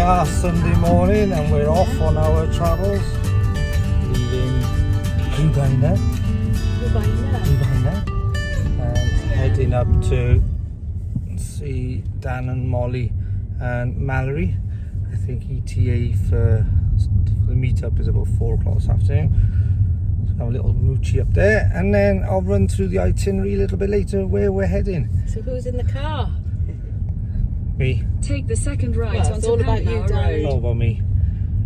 are Sunday morning and we're off on our travels, leaving Rhubaina and heading up to see Dan and Molly and Mallory. I think ETA for the meetup is about 4 o'clock this afternoon. So have a little moochie up there, and then I'll run through the itinerary a little bit later where we're heading. So who's in the car? Me. Take the second right Well, it's onto all about you, Pentnow darling. Road. All about me.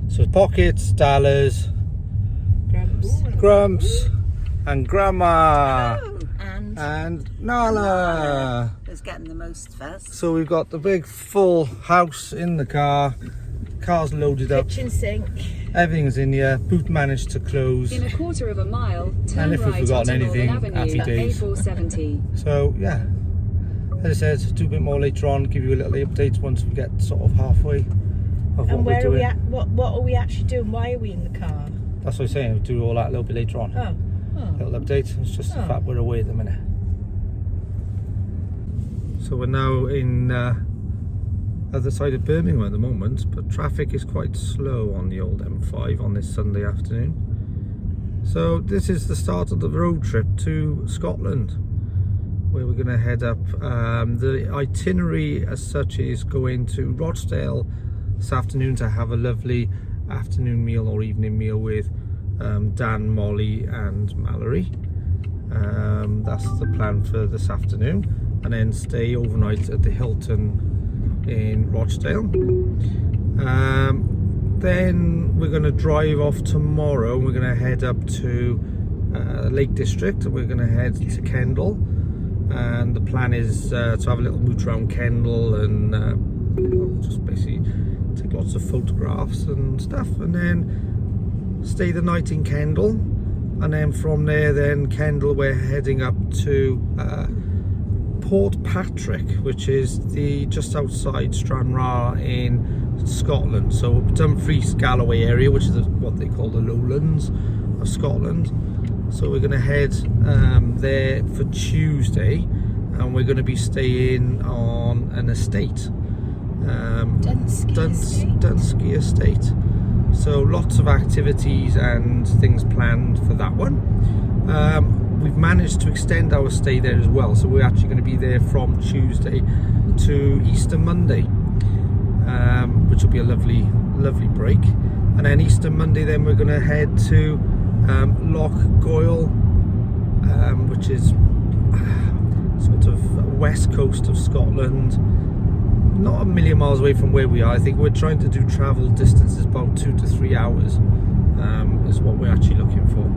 So it's Pockets, Dallas, Grumps, and Grandma, and Nala. Who's getting the most first? So we've got the big full house in the car. Car's loaded up. Kitchen sink. Everything's in here. Boot managed to close. In a quarter of a mile, turn And if we've right forgotten onto anything, Northern happy Avenue, days. A470. So yeah, as I said, do a bit more later on. Give you a little update once we get sort of halfway of what And we're where are doing. we at? What are we actually doing? Why are we in the car? That's what I'm saying. We'll do all that a little bit later on. Oh. Little update. It's just the Oh. fact we're away at the minute. So we're now in other side of Birmingham at the moment, but traffic is quite slow on the old M5 on this Sunday afternoon. So this is the start of the road trip to Scotland, where we're going to head up. The itinerary as such is going to Rochdale this afternoon to have a lovely afternoon meal or evening meal with Dan, Molly and Mallory. That's the plan for this afternoon, and then stay overnight at the Hilton in Rochdale. Then we're going to drive off tomorrow and we're going to head up to Lake District. We're going to head to Kendal, and the plan is to have a little mooch around Kendal and just basically take lots of photographs and stuff, and then stay the night in Kendal, and then from there, Kendal, we're heading up to Port Patrick, which is just outside Stranraer in Scotland. So Dumfries Galloway area, which is what they call the lowlands of Scotland. So we're going to head there for Tuesday, and we're going to be staying on an estate, Dunsky Estate. So lots of activities and things planned for that one. We've managed to extend our stay there as well, so we're actually going to be there from Tuesday to Easter Monday, which will be a lovely break. And then Easter Monday, then we're going to head to Loch Goil, which is sort of west coast of Scotland, not a million miles away from where we are. I think we're trying to do travel distances about 2 to 3 hours, is what we're actually looking for.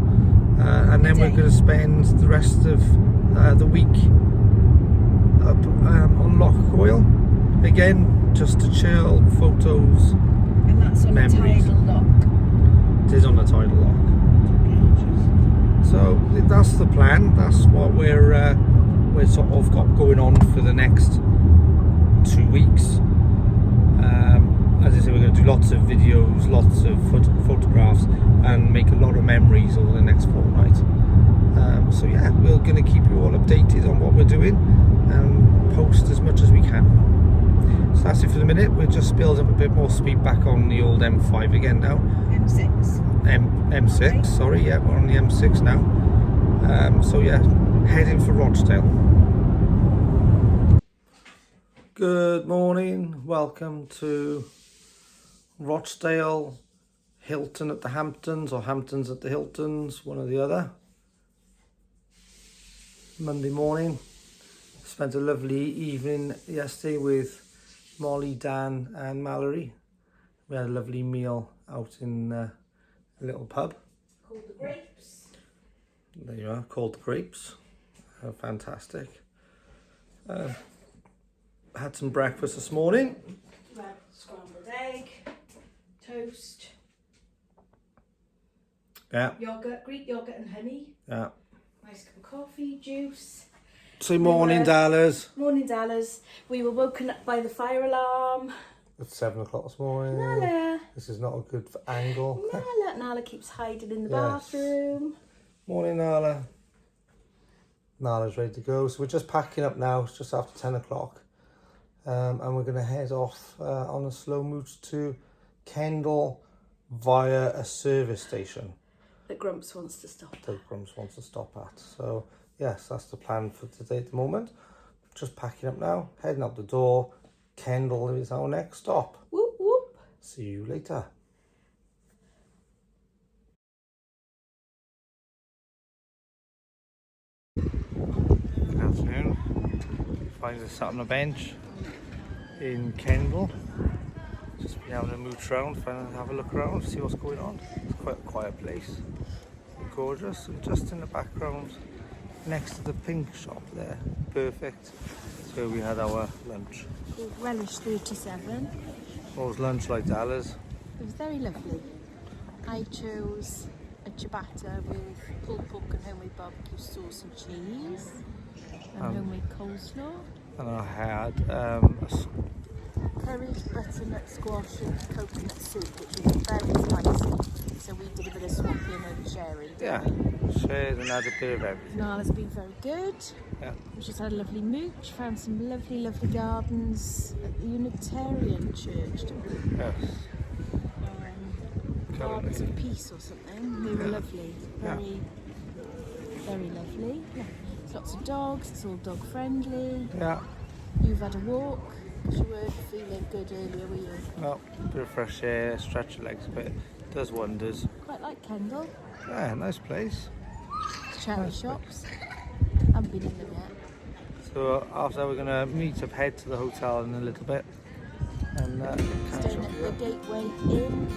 And then we're going to spend the rest of the week up on Loch Goil. Again, just to chill, photos, And that's on memories. a tidal lock. It is on a tidal lock. So that's the plan. That's what we're sort of got going on for the next 2 weeks. As I say, we're going to do lots of videos, lots of photographs, and make a lot of memories over the next fortnight. So yeah, we're going to keep you all updated on what we're doing and post as much as we can. So that's it for the minute. We'll just build up a bit more speed back on the old M5 again now. M6, sorry, yeah, we're on the M6 now. So yeah, heading for Rochdale. Good morning, welcome to Rochdale, Hilton at the Hamptons, or Hamptons at the Hiltons, one or the other. Monday morning, spent a lovely evening yesterday with Molly, Dan and Mallory. We had a lovely meal out in a little pub. Called the Grapes. There you are, called the Grapes. Fantastic. Had some breakfast this morning. We had scrambled egg, toast, Yeah, yogurt, Greek yogurt and honey. yeah. Nice cup of coffee, juice. Say morning, Dallas. Morning, Dallas. We were woken up by the fire alarm. It's 7 o'clock this morning. Nala. This is not a good angle. Nala keeps hiding in the Yes. bathroom. Morning, Nala. Nala's ready to go. So we're just packing up now. It's just after 10 o'clock. and we're going to head off on a slow route to Kendal via a service station That Grumps wants to stop. that Grumps wants to stop at. So yes, that's the plan for today at the moment. Just packing up now, heading out the door. Kendal is our next stop. Whoop whoop. See you later. Good afternoon. Finds us sat on a bench in Kendal. Just been having a mooch around, have a look around, see what's going on. It's quite a quiet place. Gorgeous, and just in the background, next to the pink shop there, perfect. That's where we had our lunch. Called Relish 37. What was lunch like, Dallas? It was very lovely. I chose a ciabatta with pulled pork and homemade barbecue sauce and cheese, and homemade coleslaw. And I had Curried butternut squash and coconut soup, which was very spicy. So we did a bit of swapping and sharing. yeah, shared and had a bit of everything. Nala's been very good. Yeah. We just had a lovely mooch, found some lovely gardens at the Unitarian Church, didn't we? Yes. Gardens of Peace or something. They were lovely. Very, very lovely. Yeah. There's lots of dogs, it's all dog friendly. Yeah. You've had a walk, because you weren't feeling good earlier, were you? Well, a bit of fresh air, stretch your legs a bit, does wonders. Quite like Kendal. Yeah, nice place. Charity shops. Haven't been in them yet. So after we're gonna meet up, head to the hotel in a little bit, and catch Staying up at here. the Gateway Inn.